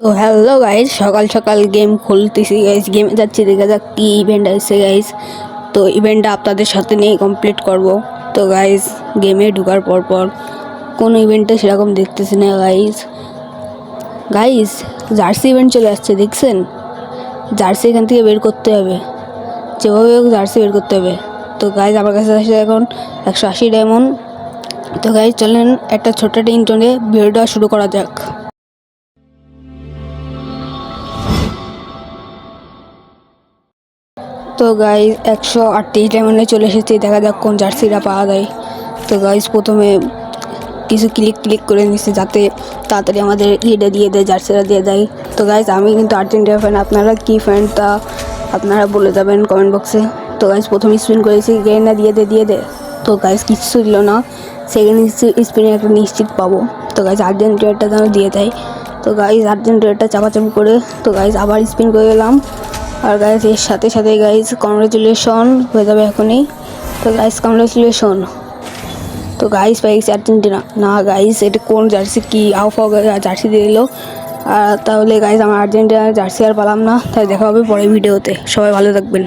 তো hello guys, সকাল সকাল গেম খুলতেছি গাইজ, গেমে যাচ্ছি, দেখা যাক কী ইভেন্ট আসছে গাইজ। তো ইভেন্টটা আপনাদের সাথে নিয়ে কমপ্লিট করব। তো গাইজ গেমে ঢোকার পর কোনো ইভেন্টে সেরকম দেখতেছি না গাইজ। গাইজ জার্সি ইভেন্ট চলে আসছে, দেখছেন? জার্সি এখান থেকে বের করতে হবে, যেভাবে হোক জার্সি বের করতে হবে। তো গাইজ আমার কাছে আসছে এখন 180 ডায়মন্ড। তো গাইজ চলেন একটা ছোট্ট ইন্ট্রো ভিডিওটা শুরু করা যাক। তো গাইজ 138 ডায়মন্ডে চলে এসেছি, দেখা যাক কোন জার্সিটা পাওয়া যায়। তো গাইজ প্রথমে কিছু ক্লিক করে নিচ্ছি যাতে তাড়াতাড়ি আমাদের ইয়েটা দিয়ে দেয়, জার্সিটা দিয়ে দেয়। তো গাইজ আমি কিন্তু আর্জেন্টিনা ফ্যান, আপনারা কী ফ্যান তা আপনারা বলে যাবেন কমেন্ট বক্সে। তো গাইজ প্রথমে স্পিন করেছি, গেন্ডা দিয়ে দে। তো গাইজ কিচ্ছু দিল না, সেকেন্ড স্পিনে একটা নিশ্চিত পাবো। তো গাইজ আর্জেন্টিনাটা যেন দিয়ে দেয়। তো গাইজ আর্জেন্টিনাটা চাপাচাপি করে, তো গাইজ আবার স্পিন করে গেলাম। আর গাইজ এর সাথে সাথে গাইজ কংগ্রেচুলেশন হয়ে যাবে এখনই। তো গাইজ কংগ্রেচুলেশন। তো গাইজ পেয়ে গেছি আর্জেন্টিনা। না গাইজ এটা কোন জার্সি, কি আউফাও জার্সি দিয়ে দিল। আর তাহলে গাইজ আমার আর্জেন্টিনার জার্সি আর পালাম না। তাই দেখা হবে পরের ভিডিওতে, সবাই ভালো থাকবেন।